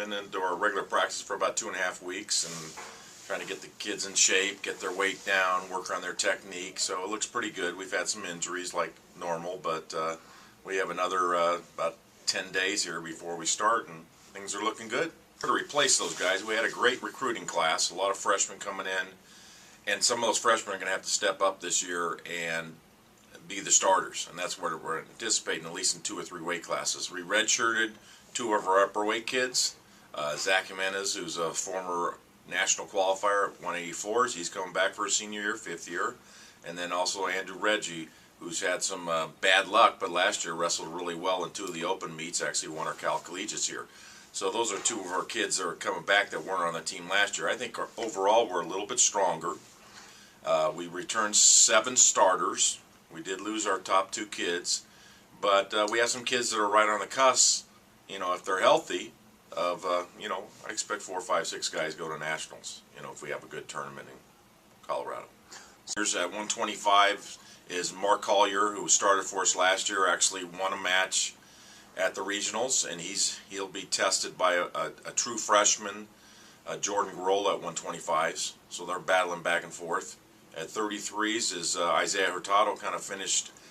been into our regular practice for about 2.5 weeks and trying to get the kids in shape, get their weight down, work on their technique. So it looks pretty good. We've had some injuries like normal, but we have another about 10 days here before we start, and things are looking good. To replace those guys, we had a great recruiting class, a lot of freshmen coming in, and some of those freshmen are going to have to step up this year and be the starters, and that's what we're anticipating, at least in 2 or 3 weight classes. We redshirted 2 of our upper weight kids. Zach Jimenez, who's a former national qualifier at 184s, he's coming back for his senior year, 5th year. And then also Andrew Reggie, who's had some bad luck, but last year wrestled really well in 2 of the open meets, actually won our Cal Collegiates here. So those are 2 of our kids that are coming back that weren't on the team last year. I think overall we're a little bit stronger. We returned 7 starters. We did lose our top 2 kids, but we have some kids that are right on the cusp, you know, if they're healthy, of, you know, I expect 4, 5, 6 guys go to nationals, you know, if we have a good tournament in Colorado. Here's at 125 is Mark Collier, who started for us last year, actually won a match at the regionals, and he'll be tested by a true freshman, Jordan Garola at 125s, so they're battling back and forth. At 33s is Isaiah Hurtado, kind of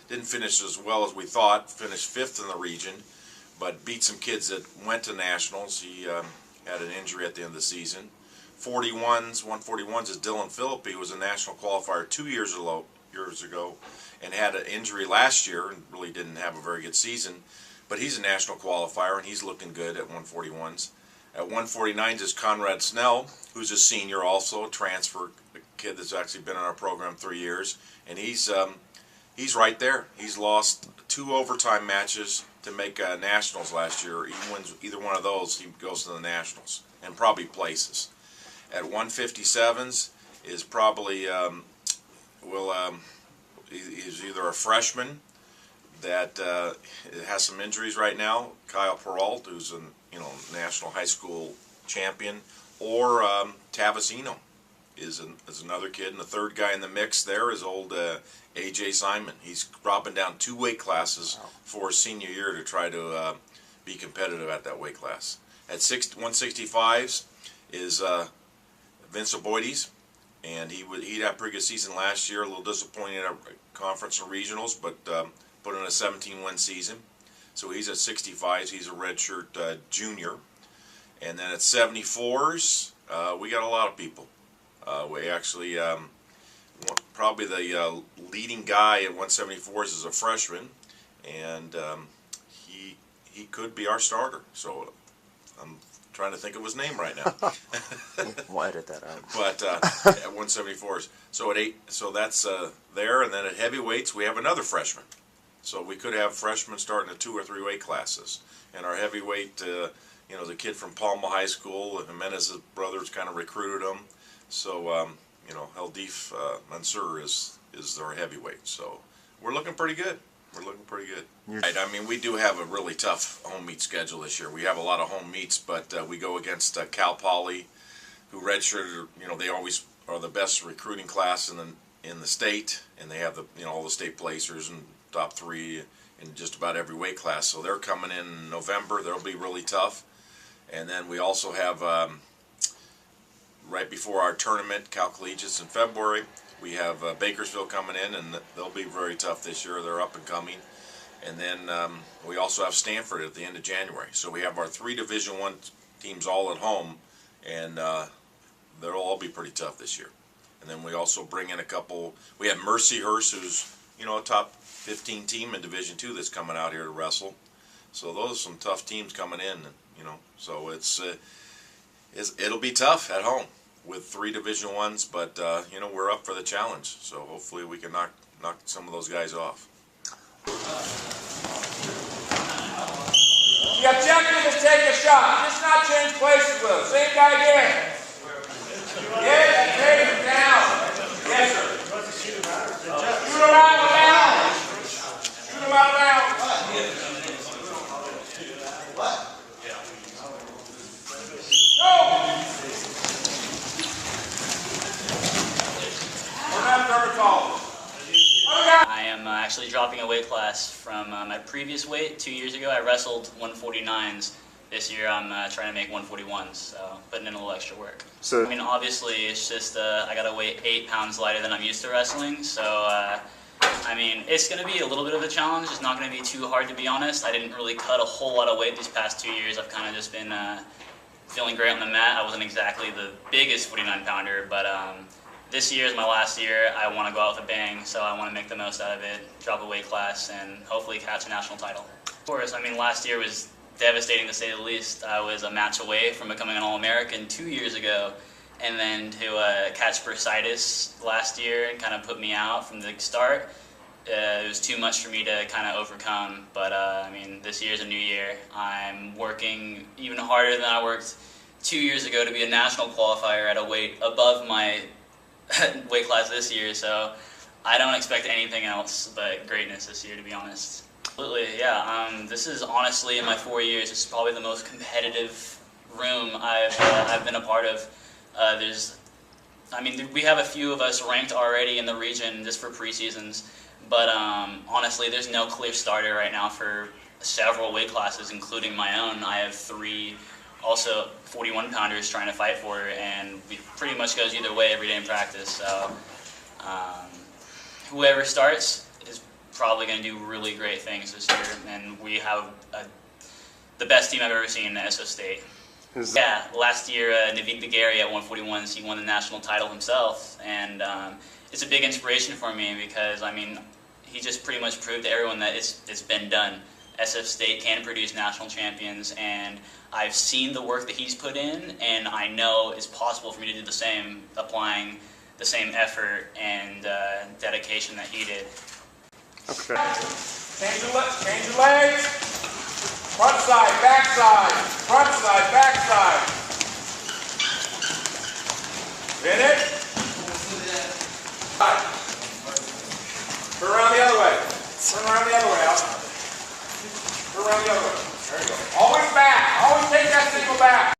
didn't finish as well as we thought, finished 5th in the region, but beat some kids that went to nationals. He had an injury at the end of the season. 141s is Dylan Phillipy, who was a national qualifier 2 years ago, and had an injury last year and really didn't have a very good season, but he's a national qualifier and he's looking good at 141s. At 149s is Conrad Snell, who's a senior also, a transfer kid that's actually been in our program 3 years, and he's right there. He's lost 2 overtime matches to make nationals last year. He wins either one of those, he goes to the nationals and probably places. At 157s is probably he's either a freshman that has some injuries right now, Kyle Peralt, who's a national high school champion, or Tavasino is another kid, and the third guy in the mix there is old AJ Simon. He's dropping down 2 weight classes for his senior year to try to be competitive at that weight class. At 165s is Vince Aboides, and he had a pretty good season last year, a little disappointing in our conference and regionals, but put in a 17-win season. So he's at 65s, he's a redshirt junior. And then at 74s, we got a lot of people. We actually, probably the leading guy at 174s is a freshman, and he could be our starter. So I'm trying to think of his name right now. We'll edit that out. But at 174s, so at 8, so that's there. And then at heavyweights, we have another freshman. So we could have freshmen starting at 2 or 3 weight classes. And our heavyweight, the kid from Palma High School, Jimenez's brothers kind of recruited him. So, Heldif Mansour is their heavyweight. So we're looking pretty good. We're looking pretty good. Right, I mean, we do have a really tough home meet schedule this year. We have a lot of home meets, but we go against Cal Poly, who redshirted. They always are the best recruiting class in the state, and they have all the state placers and top 3 in just about every weight class. So they're coming in November. They'll be really tough. And then we also have right before our tournament, Cal Collegiates in February. We have Bakersfield coming in, and they'll be very tough this year. They're up and coming. And then we also have Stanford at the end of January. So we have our 3 Division I teams all at home, and they'll all be pretty tough this year. And then we also bring in a couple. We have Mercyhurst, who's a top 15 team in Division II that's coming out here to wrestle. So those are some tough teams coming in. So it'll be tough at home with 3 Division I's, but we're up for the challenge. So hopefully we can knock some of those guys off. The objective is take a shot. Just not change places with us. Same guy again. Yes, take him down. Yes, sir. Shoot him out of bounds. Shoot him out of bounds. What? I am actually dropping a weight class from my previous weight. 2 years ago I wrestled 149s. this year I'm trying to make 141s, so putting in a little extra work. So I mean, obviously, it's just I got to weigh 8 pounds lighter than I'm used to wrestling, so I mean, it's going to be a little bit of a challenge. It's not going to be too hard, to be honest. I didn't really cut a whole lot of weight these past 2 years. I've kind of just been feeling great on the mat. I wasn't exactly the biggest 49-pounder, but this year is my last year. I want to go out with a bang, so I want to make the most out of it, drop a weight class, and hopefully catch a national title. Of course, I mean, last year was devastating to say the least. I was a match away from becoming an All-American 2 years ago, and then to catch bursitis last year and kind of put me out from the start. It was too much for me to kind of overcome, but I mean, this year's a new year. I'm working even harder than I worked 2 years ago to be a national qualifier at a weight above my weight class this year, so I don't expect anything else but greatness this year, to be honest. Absolutely, yeah. This is honestly, in my 4 years, it's probably the most competitive room I've been a part of. I mean, we have a few of us ranked already in the region just for preseasons, but honestly, there's no clear starter right now for several weight classes, including my own. I have 3 also 41-pounders trying to fight for it, and it pretty much goes either way every day in practice. So whoever starts is probably going to do really great things this year, and we have the best team I've ever seen at SF State. Yeah, last year Naveed Bagari at 141s, he won the national title himself, and it's a big inspiration for me because, I mean, he just pretty much proved to everyone that it's been done. SF State can produce national champions, and I've seen the work that he's put in, and I know it's possible for me to do the same, applying the same effort and dedication that he did. okay. Change your legs. Front side, back side. Front side, back side. Finish. Turn around the other way. Turn around the other way, Al. Turn around the other way. There you go. Always back. Always take that single back.